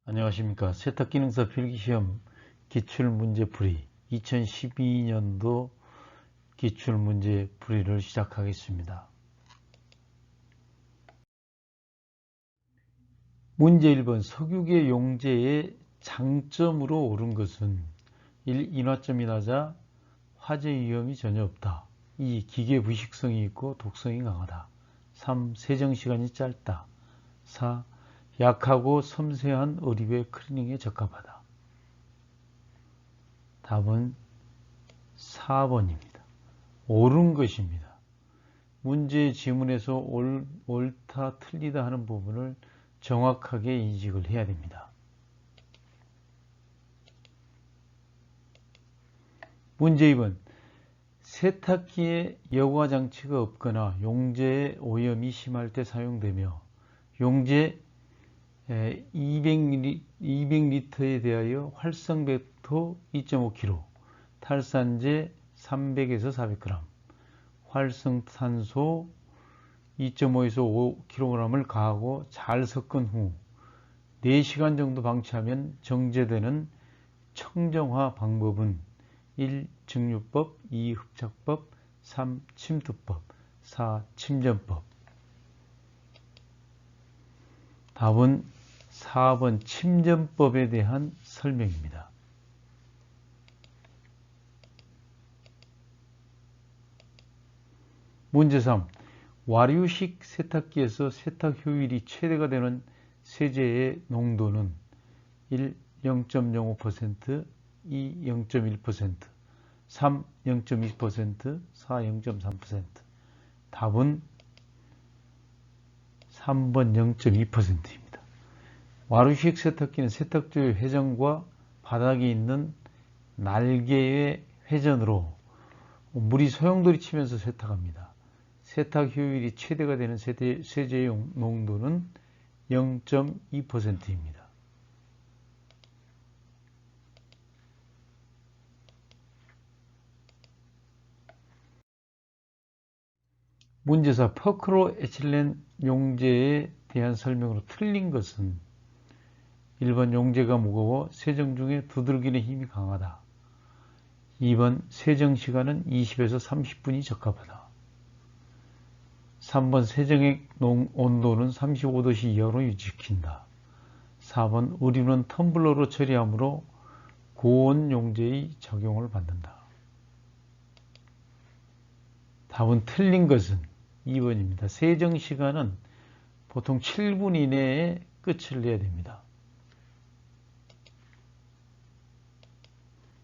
안녕하십니까. 세탁기능사 필기시험 기출문제풀이 2012년도 기출문제풀이를 시작하겠습니다. 문제 1번 석유계 용제의 장점으로 옳은 것은 1. 인화점이 낮아 화재 위험이 전혀 없다. 2. 기계 부식성이 있고 독성이 강하다. 3. 세정시간이 짧다. 4. 약하고 섬세한 어립의 클리닝에 적합하다. 답은 4번입니다. 옳은 것입니다. 문제의 지문에서 옳다 틀리다 하는 부분을 정확하게 인식을 해야 됩니다. 문제 2번 세탁기에 여과 장치가 없거나 용제의 오염이 심할 때 사용되며 용제 200리터에 대하여 활성백토 2.5kg, 탈산제 300에서 400g, 활성탄소 2.5에서 5kg을 가하고 잘 섞은 후 4시간 정도 방치하면 정제되는 청정화 방법은 1. 증류법, 2. 흡착법, 3. 침투법, 4. 침전법. 답은 4번 침전법에 대한 설명입니다. 문제 3. 와류식 세탁기에서 세탁 효율이 최대가 되는 세제의 농도는 1. 0.05%, 2. 0.1%, 3. 0.2%, 4. 0.3%. 답은 3번 0.2%입니다. 와류식 세탁기는 세탁조의 회전과 바닥에 있는 날개의 회전으로 물이 소용돌이 치면서 세탁합니다. 세탁 효율이 최대가 되는 세제의 농도는 0.2%입니다. 문제 4. 퍼크로에틸렌 용제에 대한 설명으로 틀린 것은 1번 용제가 무거워 세정 중에 두들기는 힘이 강하다. 2번 세정시간은 20에서 30분이 적합하다. 3번 세정액 온도는 35도씨 이하로 유지시킨다. 4번 의류는 텀블러로 처리하므로 고온 용제의 적용을 받는다. 답은 틀린 것은 2번입니다. 세정시간은 보통 7분 이내에 끝을 내야 됩니다.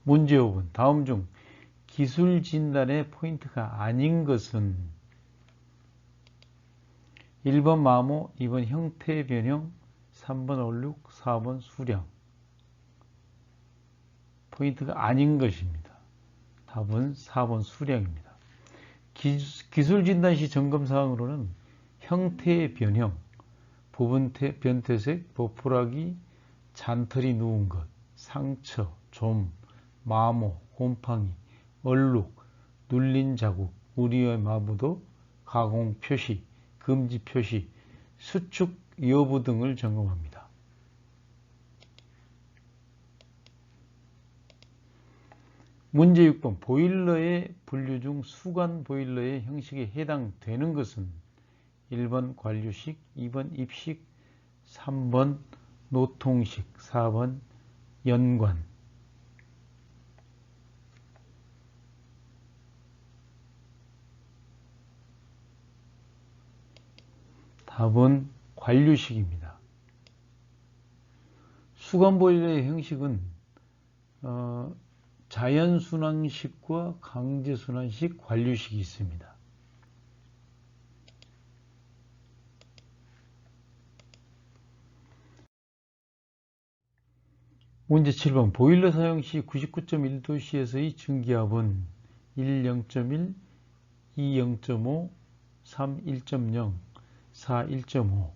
문제 5번 다음 중 기술 진단의 포인트가 아닌 것은 1번 마모, 2번 형태 변형, 3번 얼룩, 4번 수량. 포인트가 아닌 것입니다. 답은 4번 수량입니다. 기술 진단 시 점검 사항으로는 형태의 변형, 부분 변태색, 보풀하기, 잔털이 누운 것, 상처, 좀, 마모, 곰팡이, 얼룩, 눌린 자국, 우리의 마부도, 가공 표시, 금지 표시, 수축 여부 등을 점검합니다. 문제 6번 보일러의 분류 중 수관 보일러의 형식에 해당되는 것은 1번 관류식, 2번 입식, 3번 노통식, 4번 연관. 답은 관류식입니다. 수관 보일러의 형식은 자연순환식과 강제순환식 관류식이 있습니다. 문제 7번 보일러 사용 시 99.1도씨에서의 증기압은 1. 0.1, 2. 0.5, 3. 1.0, 4. 1.5.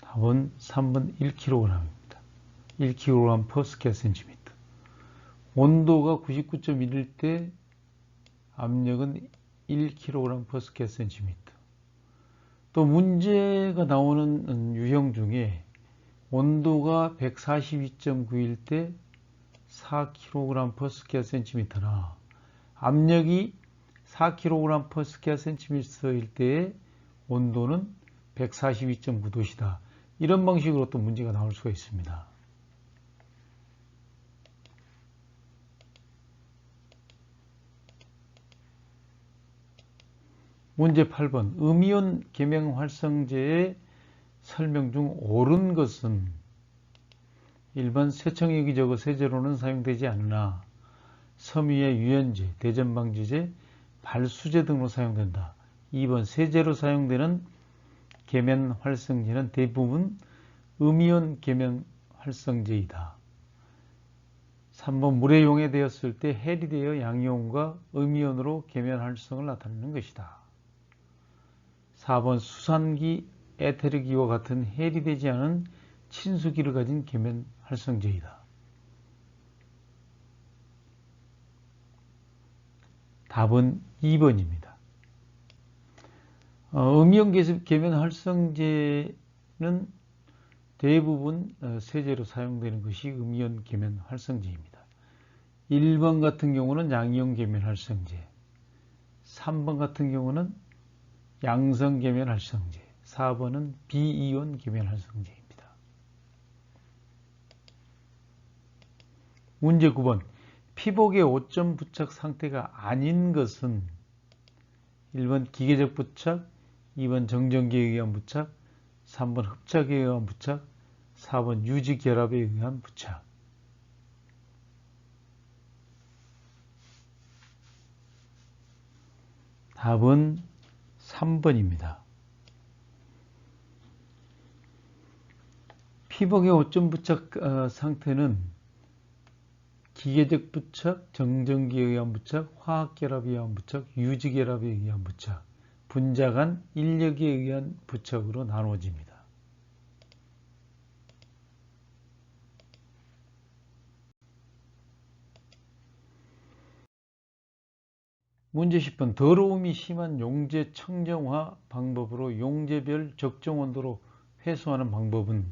답은 3번 1kg입니다. 1kg per square cm. 온도가 99.1일 때 압력은 1kg per square cm. 또 문제가 나오는 유형 중에 온도가 142.9일 때 4kg/sqcm나 압력이 4kg/sqcm일 때의 온도는 142.9도시다. 이런 방식으로 또 문제가 나올 수가 있습니다. 문제 8번. 음이온 계명활성제의 설명 중 옳은 것은 1번 세척력이 적어 세제로는 사용되지 않으나 섬유의 유연제, 대전방지제, 발수제 등으로 사용된다. 2번 세제로 사용되는 계면활성제는 대부분 음이온 계면활성제이다. 3번 물에 용해되었을 때 해리되어 양이온과 음이온으로 계면활성을 나타내는 것이다. 4번 수산기, 에테르기와 같은 해리되지 않은 친수기를 가진 계면활성제이다. 답은 2번입니다. 음이온 계면활성제는 대부분 세제로 사용되는 것이 음이온 계면활성제입니다. 1번 같은 경우는 양이온 계면활성제, 3번 같은 경우는 양성 계면활성제, 4번은 비이온 계면활성제입니다. 문제 9번. 피복의 5점 부착 상태가 아닌 것은 1번 기계적 부착, 2번 정전기에 의한 부착, 3번 흡착에 의한 부착, 4번 유지 결합에 의한 부착. 답은 3번입니다. 피복의 5점 부착 상태는 기계적 부착, 정전기에 의한 부착, 화학결합에 의한 부착, 유지결합에 의한 부착, 분자간 인력에 의한 부착으로 나누어집니다. 문제 10번. 더러움이 심한 용제 청정화 방법으로 용제별 적정 온도로 회수하는 방법은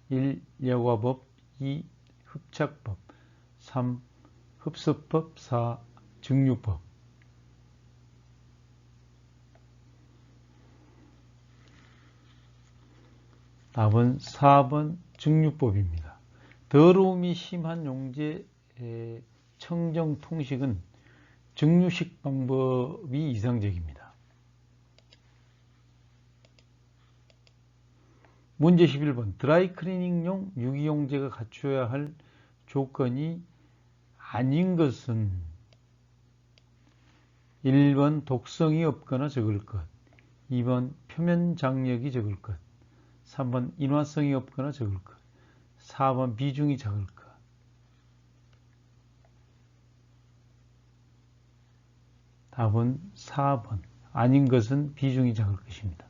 1. 여과법, 2. 흡착법, 3. 흡수법, 4. 증류법. 답은 4번 증류법입니다. 더러움이 심한 용제 청정 통식은 증류식 방법이 이상적입니다. 문제 11번. 드라이클리닝용 유기용제가 갖춰야 할 조건이 아닌 것은 1번 독성이 없거나 적을 것, 2번 표면 장력이 적을 것, 3번 인화성이 없거나 적을 것, 4번 비중이 작을 것. 답은 4번. 아닌 것은 비중이 작을 것입니다.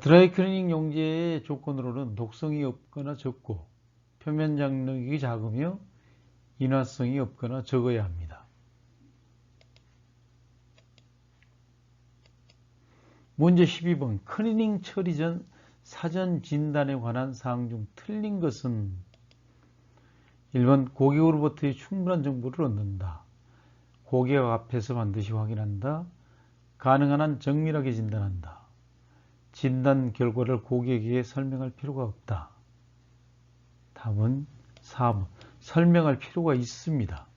드라이클리닝 용제의 조건으로는 독성이 없거나 적고 표면 장력이 작으며 인화성이 없거나 적어야 합니다. 문제 12번. 클리닝 처리 전 사전 진단에 관한 사항 중 틀린 것은 1번 고객으로부터의 충분한 정보를 얻는다. 고객 앞에서 반드시 확인한다. 가능한 한 정밀하게 진단한다. 진단 결과를 고객에게 설명할 필요가 없다. 답은 4번. 설명할 필요가 있습니다.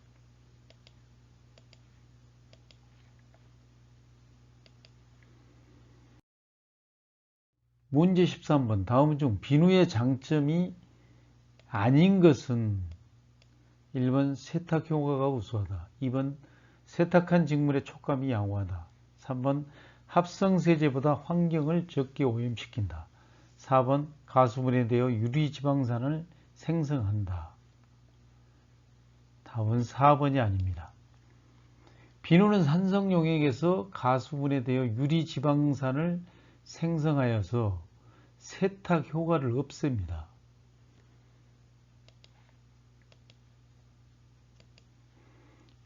문제 13번. 다음 중 비누의 장점이 아닌 것은 1번 세탁 효과가 우수하다. 2번 세탁한 직물의 촉감이 양호하다. 3번 합성세제보다 환경을 적게 오염시킨다. 4번 가수분해 되어 유리지방산을 생성한다. 답은 4번이 아닙니다. 비누는 산성 용액에서 가수분해 되어 유리지방산을 생성하여서 세탁 효과를 없앱니다.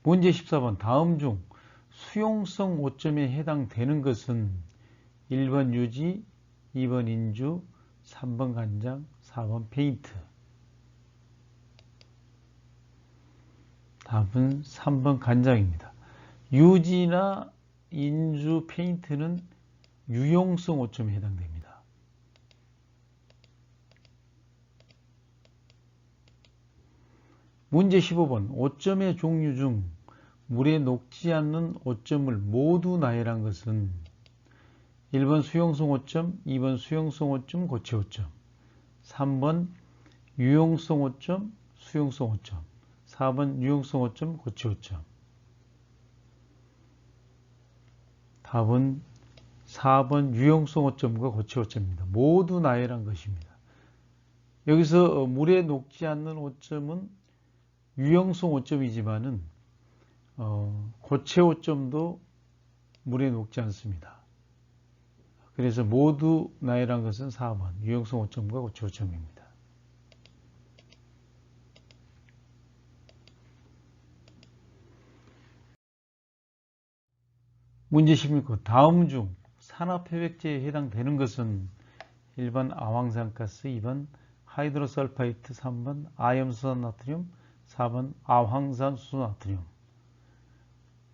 문제 14번. 다음 중 수용성 오점에 해당되는 것은 1번 유지, 2번 인주, 3번 간장, 4번 페인트. 답은 3번 간장입니다. 유지나 인주, 페인트는 유용성 오점에 해당됩니다. 문제 15번. 오점의 종류 중 물에 녹지 않는 오점을 모두 나열한 것은 1번 수용성 오점, 2번 수용성 오점, 고체 오점, 3번 유용성 오점, 수용성 오점, 4번 유용성 오점, 고체 오점. 답은 4번 유용성 오점과 고체 오점입니다. 모두 나열한 것입니다. 여기서 물에 녹지 않는 오점은 유용성 오점이지만은 고체 오점도 물에 녹지 않습니다. 그래서 모두 나열한 것은 4번 유용성 오점과 고체 오점입니다. 문제 16번. 다음 중 산화표백제에 해당되는 것은 1번 아황산가스, 2번 하이드로설파이트, 3번 아염수산 나트륨, 4번 아황산수소 나트륨.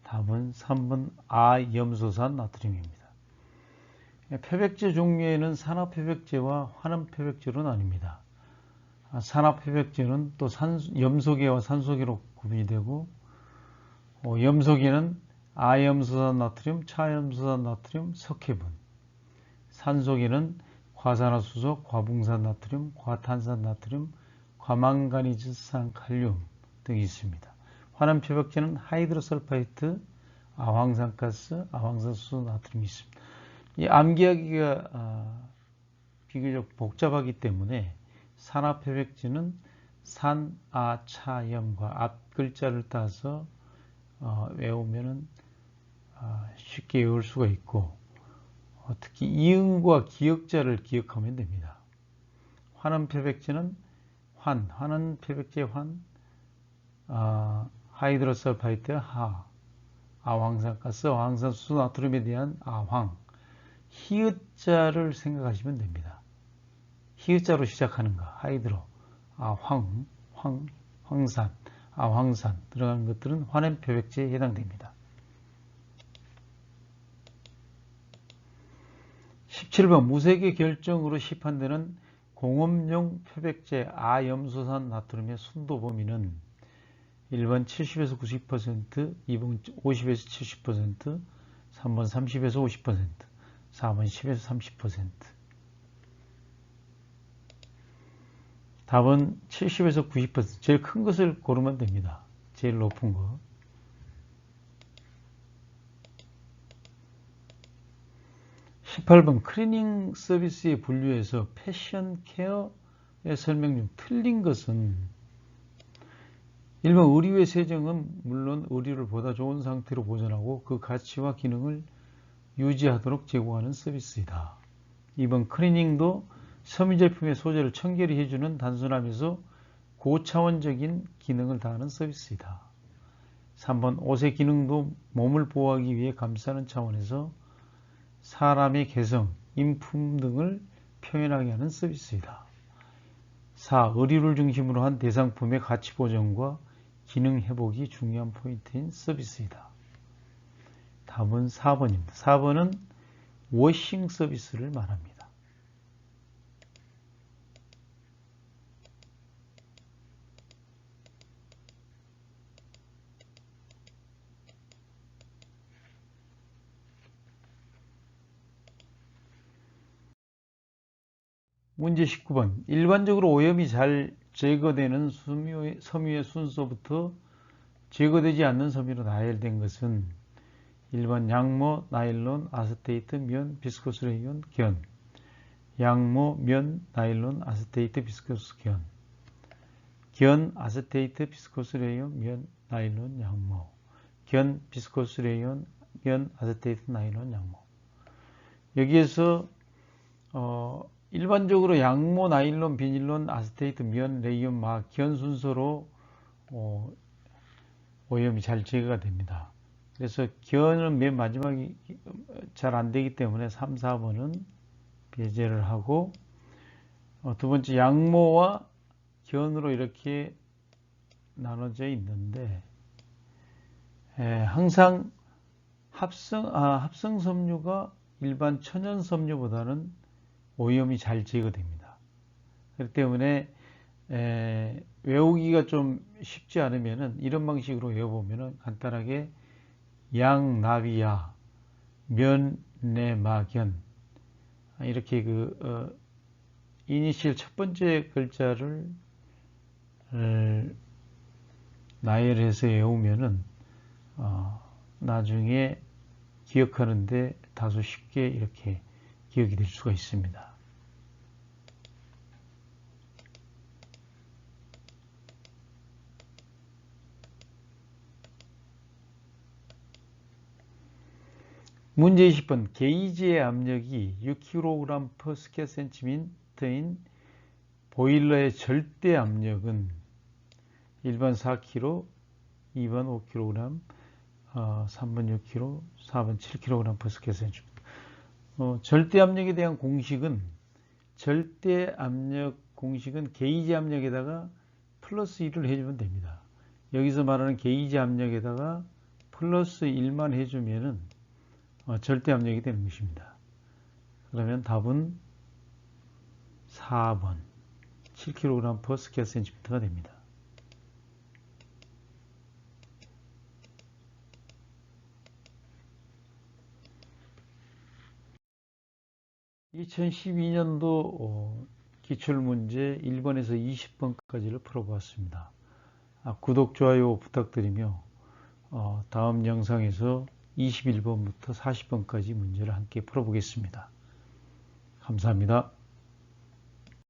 답은 3번 아염소산 나트륨입니다. 표백제 종류에는 산화표백제와 환원표백제로 나뉩니다. 산화표백제는 또 염소계와 산소계로 구분이 되고, 염소계는 아염소산 나트륨, 차염소산 나트륨, 석회분, 산소계는 과산화수소, 과붕산 나트륨, 과탄산 나트륨, 과망가니즈산 칼륨 등이 있습니다. 환원표백제는 하이드로설파이트, 아황산가스, 아황산수소 나트륨이 있습니다. 이 암기하기가 비교적 복잡하기 때문에 산화표백제는 산, 아, 차, 염과 앞 글자를 따서 외우면은 쉽게 외울 수가 있고, 특히 이응과 기역자를 기억하면 됩니다. 환원표백제는 환원표백제 하이드로설파이트 하, 아황산가스, 아황산수소 나트륨에 대한 아황, 히읗자를 생각하시면 됩니다. 히읗자로 시작하는 거, 하이드로, 황산, 아황산 들어가는 것들은 환원표백제에 해당됩니다. 17번. 무색의 결정으로 시판되는 공업용 표백제 아염소산 나트륨의 순도 범위는 1번 70에서 90%, 2번 50에서 70%, 3번 30에서 50%, 4번 10에서 30%. 답은 70에서 90%, 제일 큰 것을 고르면 됩니다. 제일 높은 거. 18번. 클리닝 서비스의 분류에서 패션 케어의 설명 중 틀린 것은 1번 의류의 세정은 물론 의류를 보다 좋은 상태로 보존하고 그 가치와 기능을 유지하도록 제공하는 서비스이다. 2번 클리닝도 섬유제품의 소재를 청결히 해주는 단순하면서 고차원적인 기능을 다하는 서비스이다. 3번 옷의 기능도 몸을 보호하기 위해 감싸는 차원에서 사람의 개성, 인품 등을 표현하게 하는 서비스이다. 4. 의류를 중심으로 한 대상품의 가치 보존과 기능 회복이 중요한 포인트인 서비스이다. 답은 4번입니다. 4번은 워싱 서비스를 말합니다. 문제 19번. 일반적으로 오염이 잘 제거되는 섬유의 순서부터 제거되지 않는 섬유로 나열된 것은 1번 양모, 나일론, 아세테이트, 면, 비스코스 레이온, 견. 양모, 면, 나일론, 아세테이트, 비스코스, 견. 견, 아세테이트, 비스코스 레이온, 면, 나일론, 양모. 견, 비스코스 레이온, 면, 아세테이트, 나일론, 양모. 여기에서 일반적으로 양모, 나일론, 비닐론, 아세테이트, 면, 레이온, 마, 견 순서로 오염이 잘 제거가 됩니다. 그래서 견은 맨 마지막이 잘 안 되기 때문에 3, 4번은 배제를 하고 두 번째 양모와 견으로 이렇게 나눠져 있는데 항상 합성 섬유가 일반 천연 섬유보다는 오염이 잘 제거됩니다. 그렇기 때문에 외우기가 좀 쉽지 않으면은 이런 방식으로 외워보면은 간단하게 양나비야, 면내마견 이렇게 이니셜 첫 번째 글자를 나열해서 외우면은 나중에 기억하는데 다소 쉽게 이렇게 기억이 될 수가 있습니다. 문제 20번 게이지의 압력이 6kg/square-cm인 보일러의 절대 압력은 1번 4kg, 2번 5kg, 3번 6kg, 4번 7kg/square-cm. 절대 압력에 대한 공식은 절대 압력 공식은 게이지 압력에다가 플러스 1을 해주면 됩니다. 여기서 말하는 게이지 압력에다가 플러스 1만 해주면은 절대 압력이 되는 것입니다. 그러면 답은 4번 7kg/square-cm가 됩니다. 2012년도 기출문제 1번에서 20번까지를 풀어보았습니다. 구독, 좋아요 부탁드리며 다음 영상에서 21번부터 40번까지 문제를 함께 풀어보겠습니다. 감사합니다.